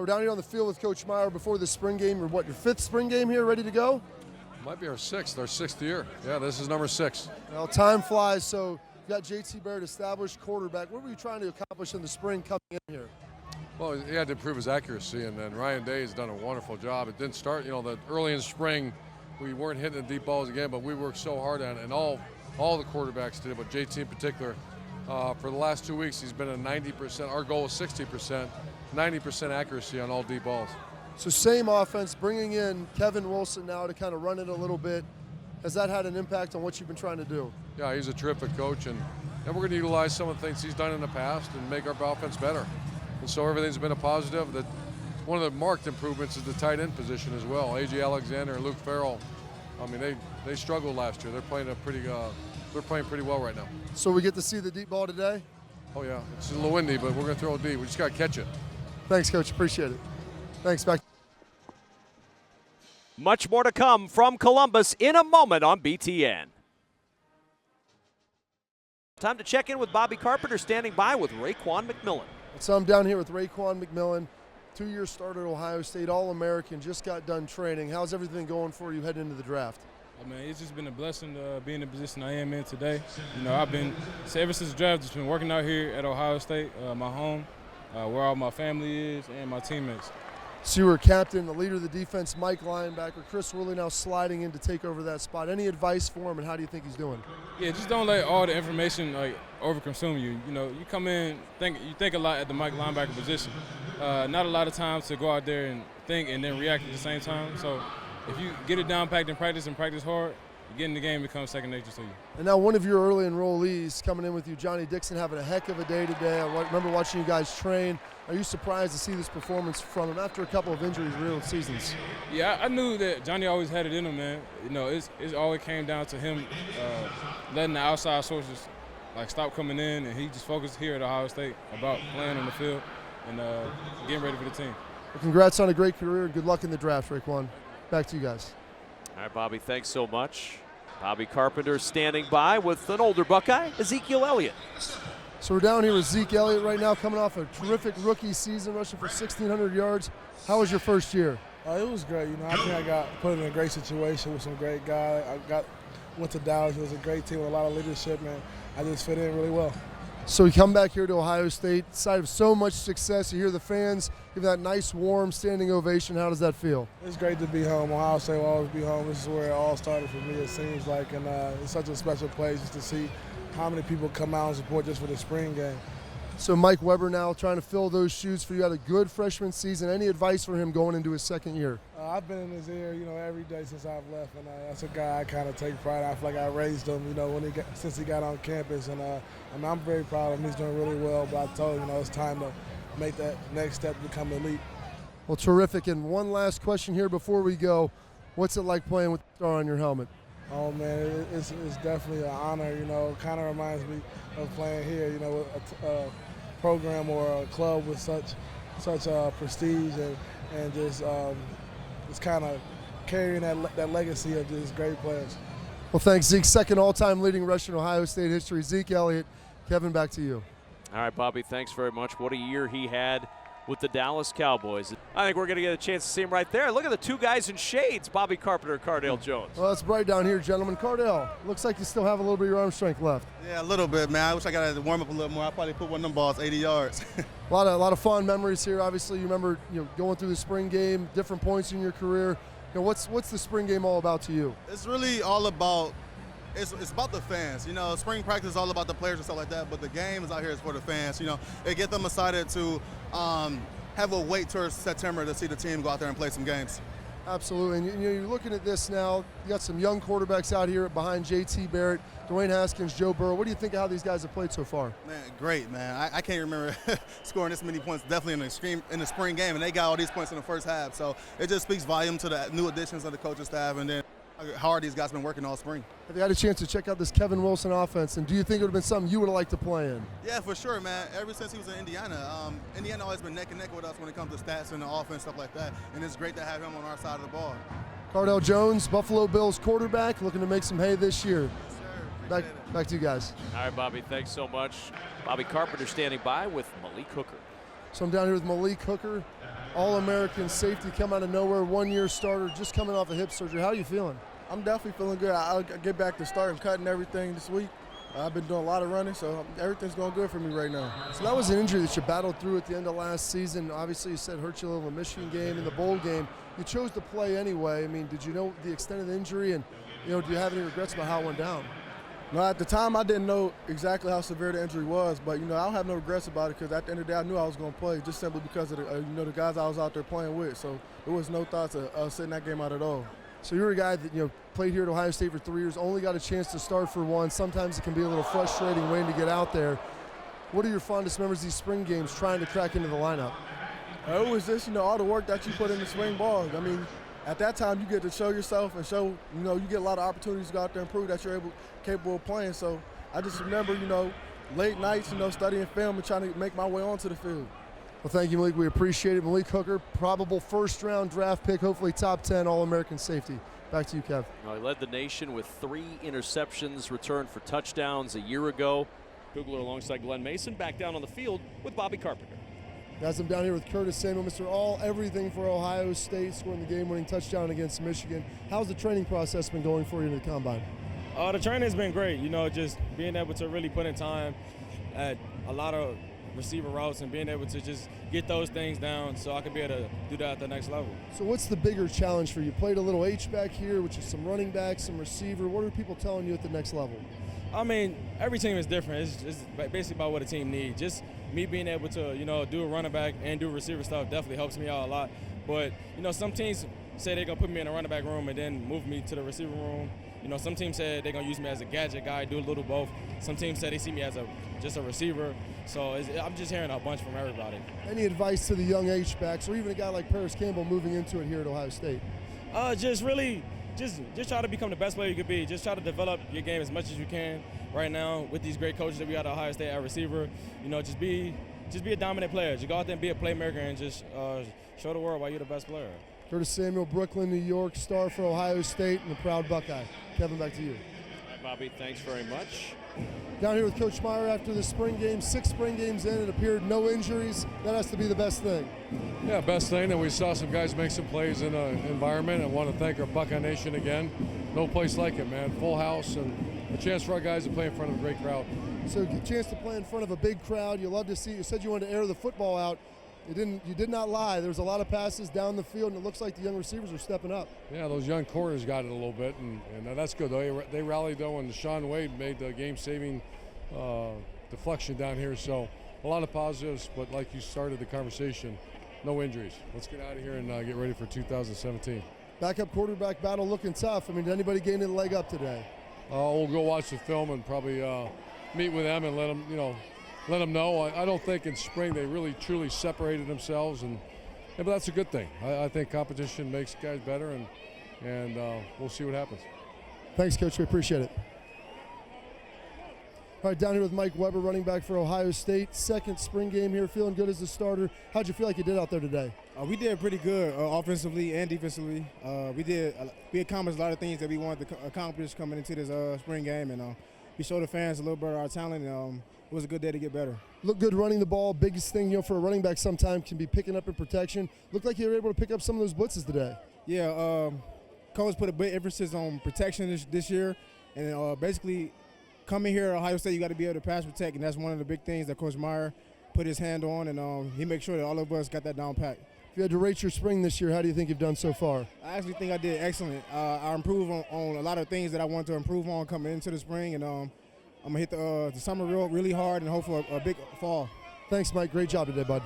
We're down here on the field with Coach Meyer before the spring game. Your fifth spring game here, ready to go? Might be our sixth year. Yeah, this is number 6. Well, time flies, so you got JT Barrett, established quarterback. What were you trying to accomplish in the spring coming in here? Well, he had to improve his accuracy, and then Ryan Day has done a wonderful job. It didn't start, that early in spring, we weren't hitting the deep balls again, but we worked so hard on it, and all the quarterbacks did, but JT in particular. For the last 2 weeks, he's been at 90%. Our goal is 60%, 90% accuracy on all deep balls. So same offense, bringing in Kevin Wilson now to kind of run it a little bit. Has that had an impact on what you've been trying to do? Yeah, he's a terrific coach, and we're going to utilize some of the things he's done in the past and make our offense better. And so everything's been a positive. That one of the marked improvements is the tight end position as well. A.J. Alexander and Luke Farrell, I mean, they struggled last year. They're playing pretty well right now. So we get to see the deep ball today? Oh, yeah. It's a little windy, but we're going to throw it deep. We just got to catch it. Thanks, Coach. Appreciate it. Thanks. Back. Much more to come from Columbus in a moment on BTN. Time to check in with Bobby Carpenter, standing by with Raekwon McMillan. So I'm down here with Raekwon McMillan, 2-year starter at Ohio State, All-American, just got done training. How's everything going for you heading into the draft? I mean, it's just been a blessing to be in the position I am in today. I've been, ever since the draft, just been working out here at Ohio State, my home, where all my family is and my teammates. So you were captain, the leader of the defense, Mike linebacker, Chris Worley now sliding in to take over that spot. Any advice for him, and how do you think he's doing? Yeah, just don't let all the information overconsume you. You come in, you think a lot at the Mike linebacker position. Not a lot of times to go out there and think and then react at the same time. So if you get it down packed in practice and practice hard, you get in the game, it becomes second nature to you. And now one of your early enrollees coming in with you, Johnny Dixon, having a heck of a day today. I remember watching you guys train. Are you surprised to see this performance from him after a couple of injuries real seasons? Yeah, I knew that Johnny always had it in him, man. It always came down to him letting the outside sources stop coming in, and he just focused here at Ohio State about playing on the field and getting ready for the team. Well, congrats on a great career, and good luck in the draft, Raekwon. Back to you guys. All right, Bobby, thanks so much. Bobby Carpenter standing by with an older Buckeye, Ezekiel Elliott. So we're down here with Zeke Elliott right now, coming off a terrific rookie season, rushing for 1,600 yards. How was your first year? It was great. I think I got put in a great situation with some great guys. Went to Dallas. It was a great team with a lot of leadership, and I just fit in really well. So we come back here to Ohio State, side of so much success. You hear the fans give that nice, warm, standing ovation. How does that feel? It's great to be home. Ohio State will always be home. This is where it all started for me, it seems like, and it's such a special place just to see how many people come out and support just for the spring game. So Mike Weber now trying to fill those shoes for you. Had a good freshman season. Any advice for him going into his second year? I've been in his ear, every day since I've left, and that's a guy I kind of take pride in. I feel like I raised him, since he got on campus, and I'm very proud of him. He's doing really well, but I told him, it's time to make that next step to become elite. Well, terrific. And one last question here before we go. What's it like playing with the star on your helmet? Oh, man, it's definitely an honor, kind of reminds me of playing here, with a program or a club with such prestige and just kind of carrying that legacy of these great players. Well, thanks, Zeke. Second all-time leading rusher in Ohio State history, Zeke Elliott. Kevin, back to you. All right, Bobby, thanks very much. What a year he had with the Dallas Cowboys. I think we're going to get a chance to see him right there. Look at the two guys in shades, Bobby Carpenter and Cardale Jones. Well, it's bright down here, gentlemen. Cardale, looks like you still have a little bit of your arm strength left. Yeah, a little bit, man. I wish I got to warm up a little more. I probably put one of them balls 80 yards. a lot of fond memories here. Obviously, you remember going through the spring game, different points in your career. What's the spring game all about to you? It's really all about It's about the fans. Spring practice is all about the players and stuff like that, but the game is out here is for the fans. It get them excited to have a wait towards September to see the team go out there and play some games. Absolutely, and you're looking at this now. You got some young quarterbacks out here behind JT Barrett, Dwayne Haskins, Joe Burrow. What do you think of how these guys have played so far? Man, great, man. I can't remember scoring this many points definitely in the spring game, and they got all these points in the first half. So it just speaks volume to the new additions of the coaching staff, and then how hard these guys have been working all spring. Have you had a chance to check out this Kevin Wilson offense, and do you think it would have been something you would have liked to play in? Yeah, for sure, man. Ever since he was in Indiana, Indiana always been neck and neck with us when it comes to stats and the offense, stuff like that, and it's great to have him on our side of the ball. Cardale Jones, Buffalo Bills quarterback, looking to make some hay this year. Yes, sir. Back to you guys. All right, Bobby, thanks so much. Bobby Carpenter standing by with Malik Hooker. So I'm down here with Malik Hooker, All-American safety come out of nowhere, one-year starter, just coming off a hip surgery. How are you feeling? I'm definitely feeling good. I'll get back to starting cutting everything this week. I've been doing a lot of running, so everything's going good for me right now. So that was an injury that you battled through at the end of last season. Obviously, you said hurt you a little in the Michigan game, in the bowl game. You chose to play anyway. I mean, did you know the extent of the injury, and do you have any regrets about how it went down? No, at the time I didn't know exactly how severe the injury was, but I don't have no regrets about it because at the end of the day I knew I was going to play just simply because of the the guys I was out there playing with. So there was no thoughts of sitting that game out at all. So you're a guy that played here at Ohio State for 3 years, only got a chance to start for one. Sometimes it can be a little frustrating waiting to get out there. What are your fondest memories of these spring games trying to crack into the lineup? It was just all the work that you put in the spring ball. I mean, at that time you get to show yourself and show you get a lot of opportunities to go out there and prove that you're capable of playing. So I just remember late nights studying film and trying to make my way onto the field. Well, thank you, Malik. We appreciate it. Malik Hooker, probable first-round draft pick, hopefully top 10 All-American safety. Back to you, Kev. Well, he led the nation with 3 interceptions returned for touchdowns a year ago. Kugler alongside Glenn Mason back down on the field with Bobby Carpenter. Guys, I'm down here with Curtis Samuel, Mr. All Everything for Ohio State, scoring the game-winning touchdown against Michigan. How's the training process been going for you in the combine? The training has been great. Just being able to really put in time at a lot of receiver routes and being able to just get those things down so I can be able to do that at the next level. So what's the bigger challenge for you? You played a little H-back here, which is some running back, some receiver. What are people telling you at the next level? I mean, every team is different. It's basically about what a team needs. Just me being able to, do a running back and do receiver stuff definitely helps me out a lot. But, some teams say they're going to put me in the running back room and then move me to the receiver room. Some teams say they're going to use me as a gadget guy, do a little both. Some teams say they see me as just a receiver. So I'm just hearing a bunch from everybody. Any advice to the young H-backs or even a guy like Paris Campbell moving into it here at Ohio State? Just try to become the best player you could be. Just try to develop your game as much as you can right now with these great coaches that we got at Ohio State at receiver. Just be a dominant player. Just go out there and be a playmaker and just show the world why you're the best player. Curtis Samuel, Brooklyn, New York, star for Ohio State and a proud Buckeye. Kevin, back to you. All right, Bobby, thanks very much. Down here with Coach Meyer after the spring game. 6 spring games in, it appeared no injuries. That has to be the best thing. Yeah, best thing that we saw some guys make some plays in an environment. I want to thank our Buckeye Nation again. No place like it, man. Full house and a chance for our guys to play in front of a great crowd. So a chance to play in front of a big crowd. You love to see. You said you wanted to air the football out. You did not lie. There was a lot of passes down the field, and it looks like the young receivers are stepping up. Yeah, those young corners got it a little bit, and that's good. They rallied, though, and Sean Wade made the game-saving deflection down here. So a lot of positives, but like you started the conversation, no injuries. Let's get out of here and get ready for 2017. Backup quarterback battle looking tough. I mean, did anybody gain a leg up today? We'll go watch the film and probably meet with them and let them know. I don't think in spring they really truly separated themselves, but that's a good thing. I think competition makes guys better, and we'll see what happens. Thanks, Coach. We appreciate it. All right, down here with Mike Weber, running back for Ohio State. Second spring game here, feeling good as a starter. How'd you feel like you did out there today? We did pretty good offensively and defensively. We accomplished a lot of things that we wanted to accomplish coming into this spring game, and we showed the fans a little bit of our talent. It was a good day to get better. Look good running the ball. Biggest thing for a running back sometimes can be picking up in protection. Looked like you were able to pick up some of those blitzes today. Yeah, coach put a big emphasis on protection this year, and basically coming here at Ohio State, you got to be able to pass protect, and that's one of the big things that Coach Meyer put his hand on, and he makes sure that all of us got that down pat. If you had to rate your spring this year, how do you think you've done so far? I actually think I did excellent. I improved on a lot of things that I wanted to improve on coming into the spring, and I'm going to hit the summer really hard and hope for a big fall. Thanks, Mike. Great job today, bud.